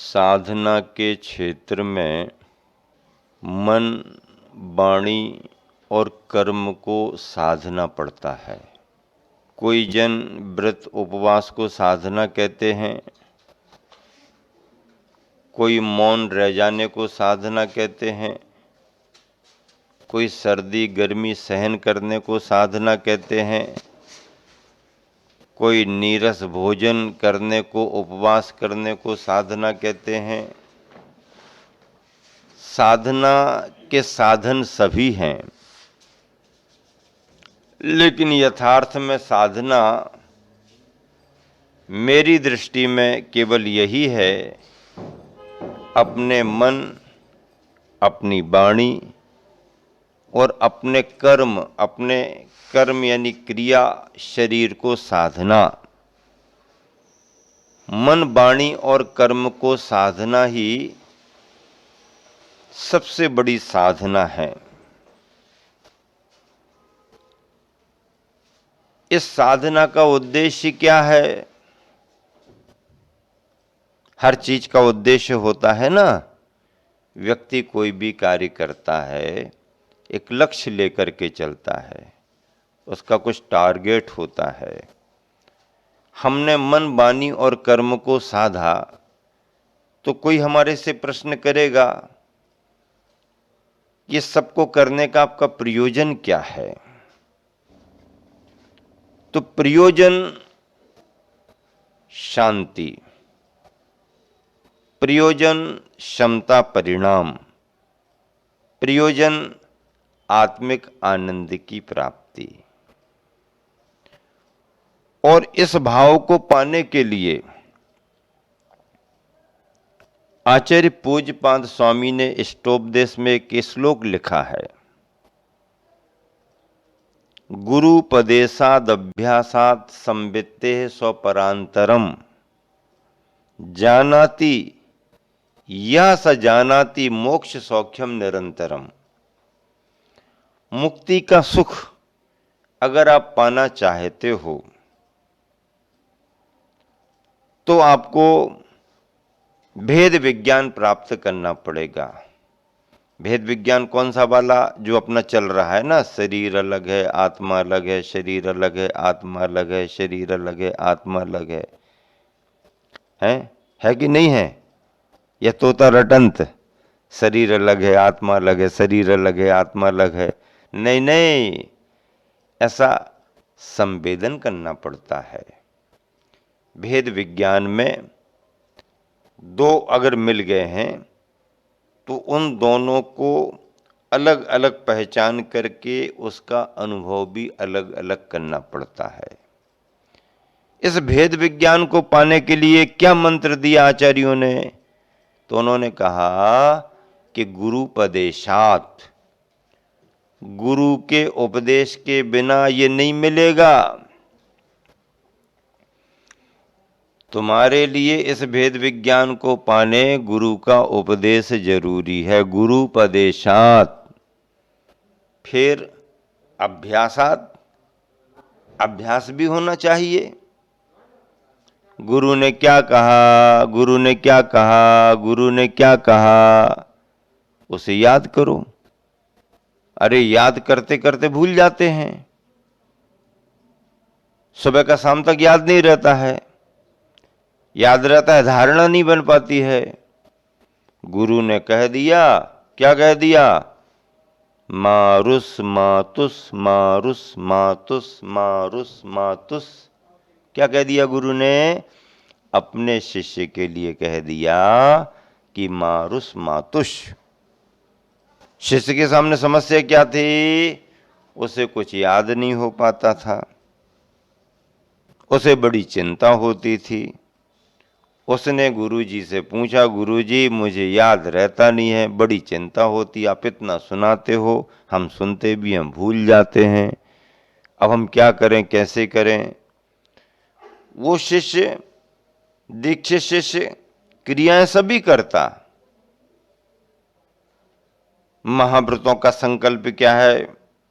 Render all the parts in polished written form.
साधना के क्षेत्र में मन, वाणी और कर्म को साधना पड़ता है। कोई जन व्रत उपवास को साधना कहते हैं, कोई मौन रह जाने को साधना कहते हैं, कोई सर्दी गर्मी सहन करने को साधना कहते हैं, कोई नीरस भोजन करने को, उपवास करने को साधना कहते हैं। साधना के साधन सभी हैं, लेकिन यथार्थ में साधना मेरी दृष्टि में केवल यही है, अपने मन, अपनी वाणी और अपने कर्म यानी क्रिया शरीर को साधना। मन, वाणी और कर्म को साधना ही सबसे बड़ी साधना है। इस साधना का उद्देश्य क्या है? हर चीज का उद्देश्य होता है ना। व्यक्ति कोई भी कार्य करता है, एक लक्ष्य लेकर के चलता है, उसका कुछ टारगेट होता है। हमने मन, वाणी और कर्म को साधा तो कोई हमारे से प्रश्न करेगा, ये सबको करने का आपका प्रयोजन क्या है? तो प्रयोजन शांति, प्रयोजन क्षमता परिणाम, प्रयोजन आत्मिक आनंद की प्राप्ति। और इस भाव को पाने के लिए आचार्य पूज्यपाद स्वामी ने इष्टोपदेश में एक श्लोक लिखा है, गुरुपदेशाद अभ्यासात संवित्ते स्वपरांतरम जानाति यह स जानाति मोक्ष सौख्यम निरंतरम। मुक्ति का सुख अगर आप पाना चाहते हो तो आपको भेद विज्ञान प्राप्त करना पड़ेगा। भेद विज्ञान कौन सा वाला? जो अपना चल रहा है ना, शरीर अलग है, आत्मा अलग है, शरीर अलग है, आत्मा अलग है, शरीर अलग है, आत्मा अलग है कि नहीं है? यह तोता रटंत, शरीर अलग है, आत्मा अलग है, शरीर अलग है, आत्मा अलग है। नहीं, ऐसा संवेदन करना पड़ता है। भेद विज्ञान में दो अगर मिल गए हैं तो उन दोनों को अलग अलग पहचान करके उसका अनुभव भी अलग अलग करना पड़ता है। इस भेद विज्ञान को पाने के लिए क्या मंत्र दिया आचार्यों ने? तो उन्होंने कहा कि गुरुपदेशात, गुरु के उपदेश के बिना ये नहीं मिलेगा। तुम्हारे लिए इस भेद विज्ञान को पाने गुरु का उपदेश जरूरी है। गुरुपदेशात, फिर अभ्यासात, अभ्यास भी होना चाहिए। गुरु ने क्या कहा, गुरु ने क्या कहा, गुरु ने क्या कहा, उसे याद करो। अरे याद करते करते भूल जाते हैं, सुबह का शाम तक याद नहीं रहता है। याद रहता है, धारणा नहीं बन पाती है। गुरु ने कह दिया, क्या कह दिया? मारुस मातुस, मारुस मातुस, मारुस मातुस। क्या कह दिया गुरु ने? अपने शिष्य के लिए कह दिया कि मारुस मातुष। शिष्य के सामने समस्या क्या थी? उसे कुछ याद नहीं हो पाता था, उसे बड़ी चिंता होती थी। उसने गुरुजी से पूछा, गुरुजी मुझे याद रहता नहीं है, बड़ी चिंता होती, आप इतना सुनाते हो, हम सुनते भी हम भूल जाते हैं, अब हम क्या करें, कैसे करें? वो शिष्य, दीक्षित शिष्य क्रियाएं सभी करता। महाव्रतों का संकल्प क्या है,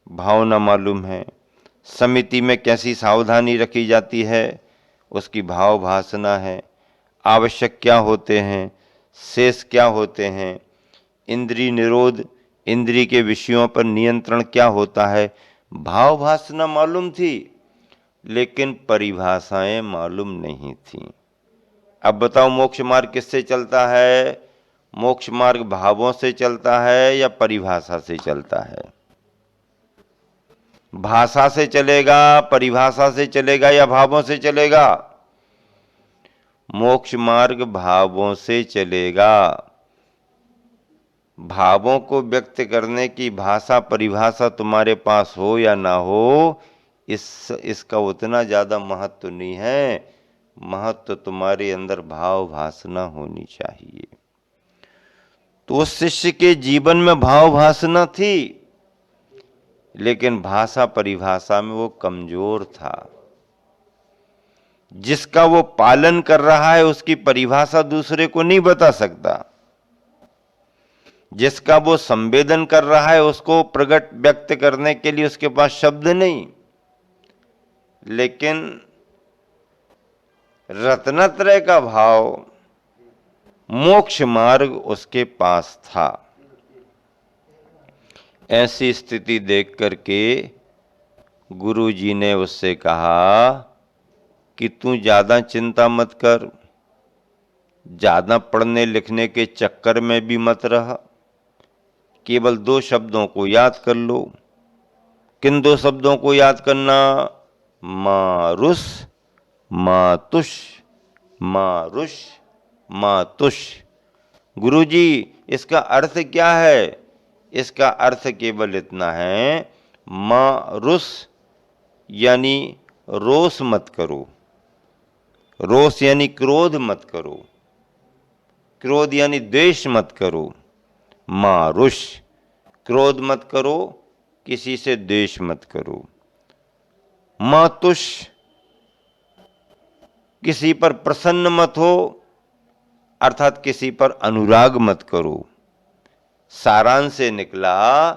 भावना मालूम है। समिति में कैसी सावधानी रखी जाती है, उसकी भाव भासना है। आवश्यक क्या होते हैं, शेष क्या होते हैं, इंद्रिय निरोध, इंद्रिय के विषयों पर नियंत्रण क्या होता है, भाव भासना मालूम थी लेकिन परिभाषाएं मालूम नहीं थी। अब बताओ मोक्ष मार्ग किससे चलता है? मोक्ष मार्ग भावों से चलता है या परिभाषा से चलता है? भाषा से चलेगा, परिभाषा से चलेगा या भावों से चलेगा? मोक्ष मार्ग भावों से चलेगा। भावों को व्यक्त करने की भाषा परिभाषा तुम्हारे पास हो या ना हो, इसका उतना ज्यादा महत्व नहीं है। महत्व तुम्हारे अंदर भाव भासना होनी चाहिए। तो उस शिष्य के जीवन में भाव भासना थी लेकिन भाषा परिभाषा में वो कमजोर था। जिसका वो पालन कर रहा है उसकी परिभाषा दूसरे को नहीं बता सकता। जिसका वो संवेदन कर रहा है उसको प्रकट व्यक्त करने के लिए उसके पास शब्द नहीं। लेकिन रत्नत्रय का भाव, मोक्ष मार्ग उसके पास था। ऐसी स्थिति देख करके गुरु जी ने उससे कहा कि तू ज्यादा चिंता मत कर, ज्यादा पढ़ने लिखने के चक्कर में भी मत रह, केवल 2 शब्दों को याद कर लो। किन 2 शब्दों को याद करना? मारुष मातुष, मारुष मातुष। गुरुजी इसका अर्थ क्या है? इसका अर्थ केवल इतना है, मारुष यानी रोष मत करो, रोष यानी क्रोध मत करो, क्रोध यानी द्वेष मत करो। मारुष क्रोध मत करो, किसी से द्वेष मत करो। मातुष किसी पर प्रसन्न मत हो, अर्थात किसी पर अनुराग मत करो। सारांश से निकला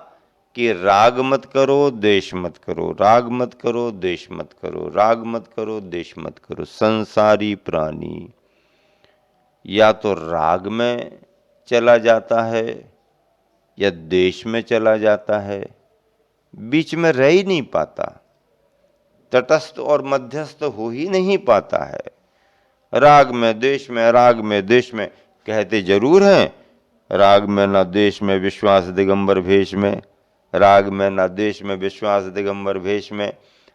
कि राग मत करो, द्वेष मत करो, राग मत करो, द्वेष मत करो, राग मत करो, द्वेष मत करो। संसारी प्राणी या तो राग में चला जाता है या द्वेष में चला जाता है, बीच में रह ही नहीं पाता, तटस्थ और मध्यस्थ हो ही नहीं पाता है। राग में द्वेष में, राग में द्वेष में, कहते जरूर हैं राग में न द्वेष में विश्वास दिगंबर भेष में, राग में न द्वेष में विश्वास दिगंबर भेष में,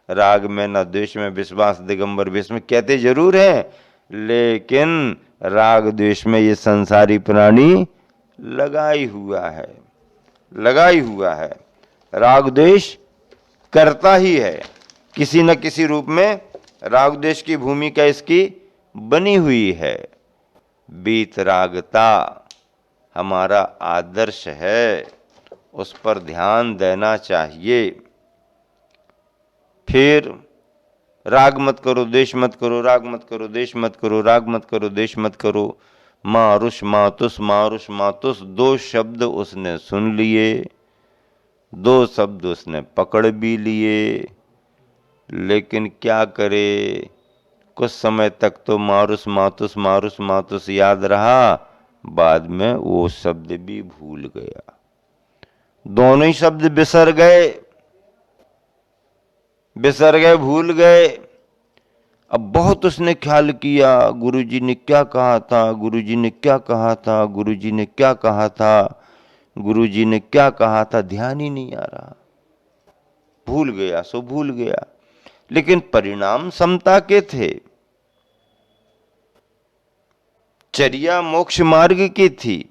राग में न द्वेष में विश्वास दिगंबर भेष में, कहते जरूर हैं लेकिन राग द्वेष में ये संसारी प्राणी लगाई हुआ है, लगाई हुआ है। राग द्वेष करता ही है, किसी न किसी रूप में राग द्वेष की भूमिका इसकी बनी हुई है। वीतरागता हमारा आदर्श है, उस पर ध्यान देना चाहिए। फिर राग मत करो, द्वेष मत करो, राग मत करो, द्वेष मत करो, राग मत करो, द्वेष मत करो। मारुष मातुष, मारुष मातुष, 2 शब्द उसने सुन लिए, 2 शब्द उसने पकड़ भी लिए, लेकिन क्या करे, कुछ समय तक तो मारुष मातुष याद रहा, बाद में वो शब्द भी भूल गया। दोनों ही शब्द बिसर गए, भूल गए। अब बहुत उसने ख्याल किया, गुरुजी ने क्या कहा था, गुरुजी ने क्या कहा था, गुरुजी ने क्या कहा था, गुरुजी ने क्या कहा था, ध्यान ही नहीं आ रहा, भूल गया सो भूल गया। लेकिन परिणाम समता के थे, चर्या मोक्ष मार्ग की थी,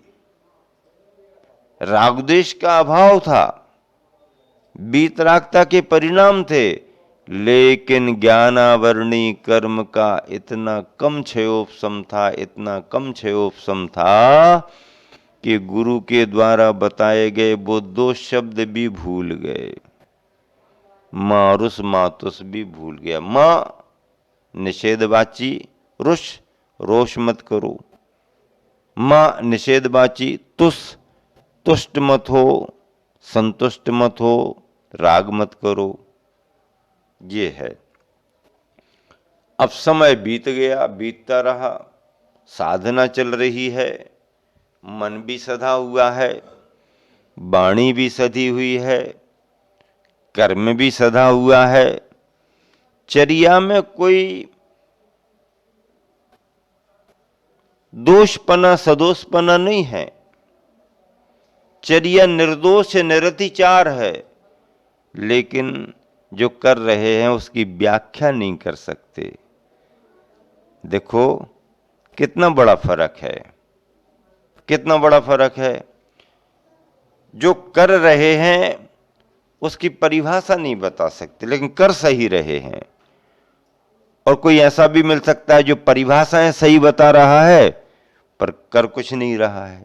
रागद्वेष का अभाव था, वीतरागता के परिणाम थे। लेकिन ज्ञानावरणी कर्म का इतना कम क्षयोपशम था, इतना कम क्षयोपशम था कि गुरु के द्वारा बताए गए वो 2 शब्द भी भूल गए। मारुष मातुष भी भूल गया। मां निषेधवाची रुष, रोष मत करो। मां निषेधवाची तुष, तुष्ट मत हो, संतुष्ट मत हो, राग मत करो। ये है। अब समय बीत गया, बीतता रहा, साधना चल रही है, मन भी सधा हुआ है, वाणी भी सधी हुई है, कर्म भी सधा हुआ है। चर्या में कोई दोषपना सदोषपना नहीं है। चर्या निर्दोष है, निरतिचार है, लेकिन जो कर रहे हैं उसकी व्याख्या नहीं कर सकते। देखो कितना बड़ा फर्क है, कितना बड़ा फर्क है। जो कर रहे हैं उसकी परिभाषा नहीं बता सकते, लेकिन कर सही रहे हैं। और कोई ऐसा भी मिल सकता है जो परिभाषाएं सही बता रहा है पर कर कुछ नहीं रहा है,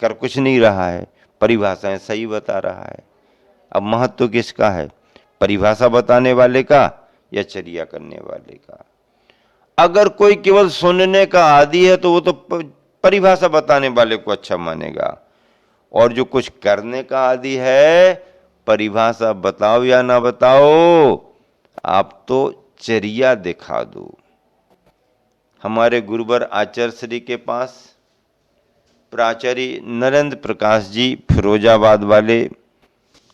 कर कुछ नहीं रहा है, परिभाषाएं सही बता रहा है। अब महत्व किसका है, परिभाषा बताने वाले का या चर्या करने वाले का? अगर कोई केवल सुनने का आदी है तो वो तो परिभाषा बताने वाले को अच्छा मानेगा, और जो कुछ करने का आदी है, परिभाषा बताओ या ना बताओ, आप तो चर्या दिखा दो। हमारे गुरुवर आचार्य श्री के पास प्राचार्य नरेंद्र प्रकाश जी फिरोजाबाद वाले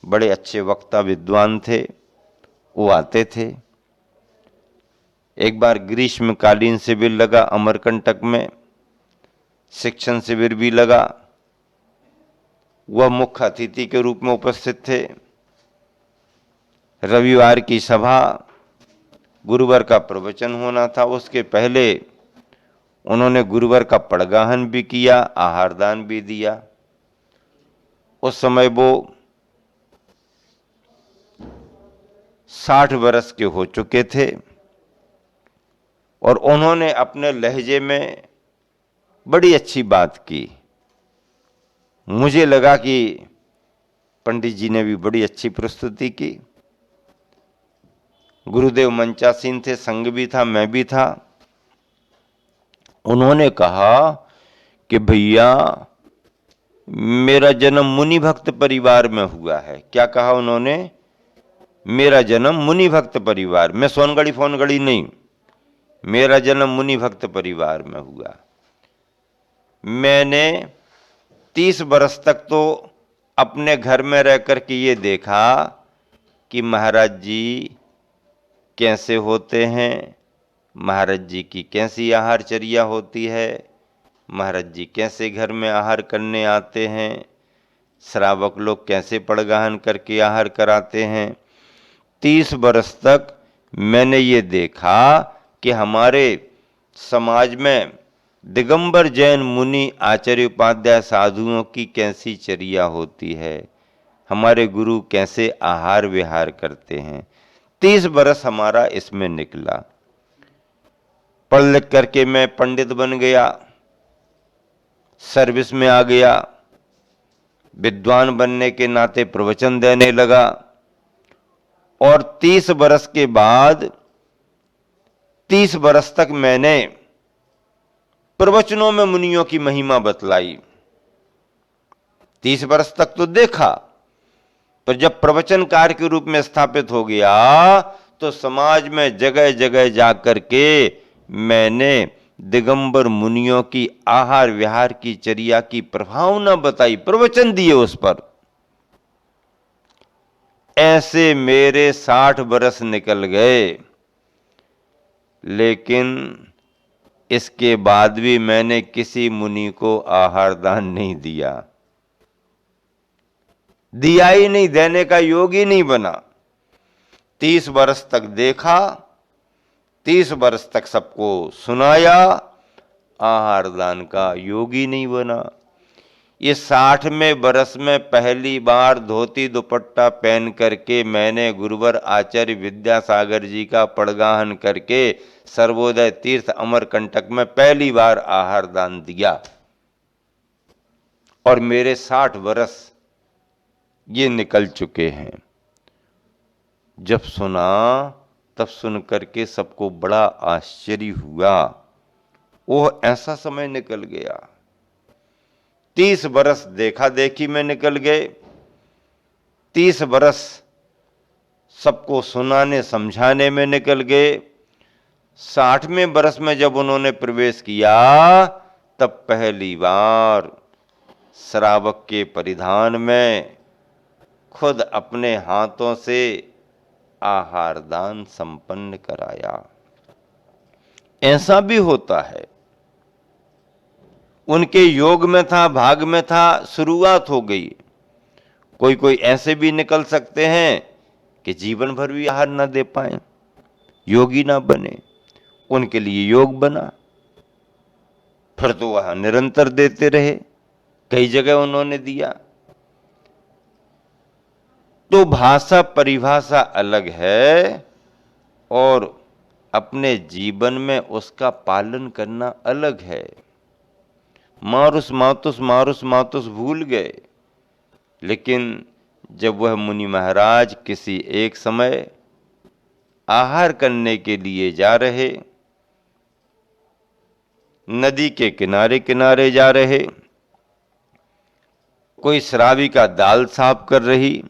बड़े अच्छे वक्ता विद्वान थे, वो आते थे। एक बार ग्रीष्मकालीन शिविर लगा अमरकंटक में, शिक्षण शिविर भी लगा, वह मुख्य अतिथि के रूप में उपस्थित थे। रविवार की सभा, गुरुवार का प्रवचन होना था, उसके पहले उन्होंने गुरुवार का पड़गाहन भी किया, आहारदान भी दिया। उस समय वो 60 वर्ष के हो चुके थे और उन्होंने अपने लहजे में बड़ी अच्छी बात की। मुझे लगा कि पंडित जी ने भी बड़ी अच्छी प्रस्तुति की। गुरुदेव मंचासीन थे, संग भी था, मैं भी था। उन्होंने कहा कि भैया मेरा जन्म मुनि भक्त परिवार में हुआ है। क्या कहा उन्होंने? मेरा जन्म मुनि भक्त परिवार में, सोनगढ़ी फोनगढ़ी नहीं, मेरा जन्म मुनि भक्त परिवार में हुआ। मैंने 30 बरस तक तो अपने घर में रह कर के ये देखा कि महाराज जी कैसे होते हैं, महाराज जी की कैसी आहारचर्या होती है, महाराज जी कैसे घर में आहार करने आते हैं, श्रावक लोग कैसे पड़गाहन करके आहार कराते हैं। 30 बरस तक मैंने ये देखा कि हमारे समाज में दिगंबर जैन मुनि आचार्य उपाध्याय साधुओं की कैसी चर्या होती है, हमारे गुरु कैसे आहार विहार करते हैं। 30 बरस हमारा इसमें निकला। पढ़ लिख करके मैं पंडित बन गया, सर्विस में आ गया, विद्वान बनने के नाते प्रवचन देने लगा। और 30 बरस के बाद 30 बरस तक मैंने प्रवचनों में मुनियों की महिमा बतलाई। 30 बरस तक तो देखा, पर जब प्रवचनकार के रूप में स्थापित हो गया तो समाज में जगह जगह जाकर के मैंने दिगंबर मुनियों की आहार विहार की चर्या की प्रभावना बताई, प्रवचन दिए उस पर। ऐसे मेरे 60 बरस निकल गए, लेकिन इसके बाद भी मैंने किसी मुनि को आहार दान नहीं दिया, दिया ही नहीं, देने का योग ही नहीं बना। 30 बरस तक देखा, 30 बरस तक सबको सुनाया, आहार दान का योग ही नहीं बना। ये 60वें बरस में पहली बार धोती दुपट्टा पहन करके मैंने गुरुवर आचार्य विद्यासागर जी का पड़गाहन करके सर्वोदय तीर्थ अमरकंटक में पहली बार आहार दान दिया। और मेरे 60 बरस ये निकल चुके हैं। जब सुना तब सुन करके सबको बड़ा आश्चर्य हुआ। वो ऐसा समय निकल गया, 30 बरस देखा देखी में निकल गए, 30 बरस सबको सुनाने समझाने में निकल गए। 60वें बरस में जब उन्होंने प्रवेश किया तब पहली बार श्रावक के परिधान में खुद अपने हाथों से आहार दान संपन्न कराया। ऐसा भी होता है, उनके योग में था, भाग में था, शुरुआत हो गई। कोई कोई ऐसे भी निकल सकते हैं कि जीवन भर भी आहार ना दे पाए, योगी ना बने, उनके लिए योग बना, फिर तो वह निरंतर देते रहे, कई जगह उन्होंने दिया। तो भाषा परिभाषा अलग है और अपने जीवन में उसका पालन करना अलग है। मारुस मातुस भूल गए, लेकिन जब वह मुनि महाराज किसी एक समय आहार करने के लिए जा रहे, नदी के किनारे किनारे जा रहे, कोई श्राविका दाल साफ कर रही,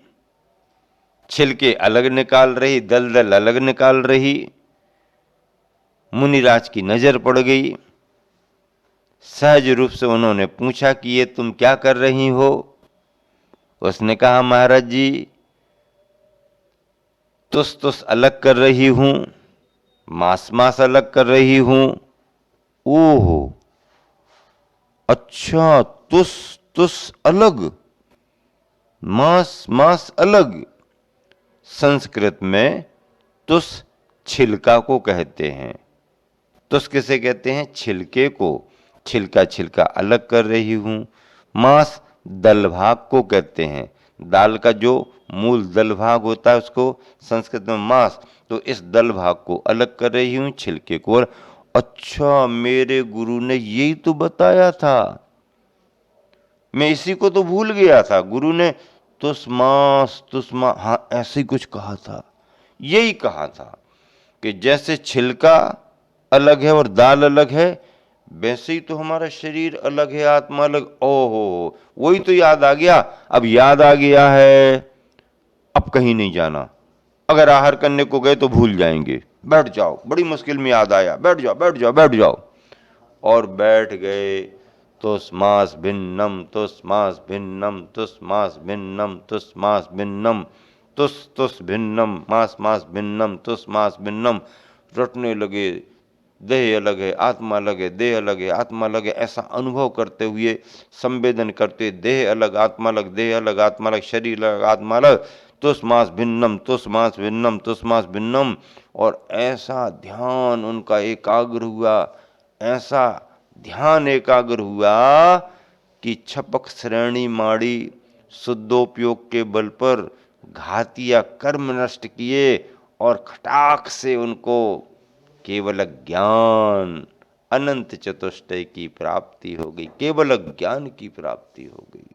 छिलके अलग निकाल रही, दलदल अलग निकाल रही। मुनिराज की नजर पड़ गई। सहज रूप से उन्होंने पूछा कि ये तुम क्या कर रही हो? उसने कहा, महाराज जी, तुस अलग कर रही हूं, मांस अलग कर रही हूं। ओहो, अच्छा, तुस अलग, मांस अलग। संस्कृत में तुस छिलका को कहते हैं। तुस किसे कहते हैं? छिलके को। छिलका अलग कर रही हूं। मांस दल भाग को कहते हैं। दाल का जो मूल दल भाग होता है उसको संस्कृत में मांस, तो इस दल भाग को अलग कर रही हूं, छिलके को। अच्छा, मेरे गुरु ने यही तो बताया था, मैं इसी को तो भूल गया था। गुरु ने तुस मांस, हाँ ऐसे ही कुछ कहा था। यही कहा था कि जैसे छिलका अलग है और दाल अलग है, वैसे ही तो हमारा शरीर अलग है, आत्मा अलग। ओहो, वही तो याद आ गया। अब याद आ गया है, अब कहीं नहीं जाना। अगर आहार करने को गए तो भूल जाएंगे। बैठ जाओ, बड़ी मुश्किल में याद आया, बैठ जाओ बैठ जाओ बैठ जाओ। और बैठ गए। तुस्मास भिन्नम तुस्मास भिन्नम तुस्मास भिन्नम तुस्मास भिन्नम तुस भिन्नम मास भिन्नम तुस्मास भिन्नम। रटने लगे, देह अलग है, आत्मा अलग है, देह अलग है, आत्मा अलग है, ऐसा अनुभव करते हुए, संवेदन करते, देह अलग आत्मा अलग, देह अलग आत्मा अलग, शरीर अलग आत्मा अलग, तुस्मास भिन्नम तुस्मास भिन्नम तुस्मास भिन्नम। और ऐसा ध्यान उनका एकाग्र हुआ, ऐसा ध्यान एकाग्र हुआ कि छपक श्रेणी माड़ी शुद्धोपयोग के बल पर घातिया कर्म नष्ट किए और खटाक से उनको केवल ज्ञान, अनंत चतुष्टय की प्राप्ति हो गई। केवल ज्ञान की प्राप्ति हो गई।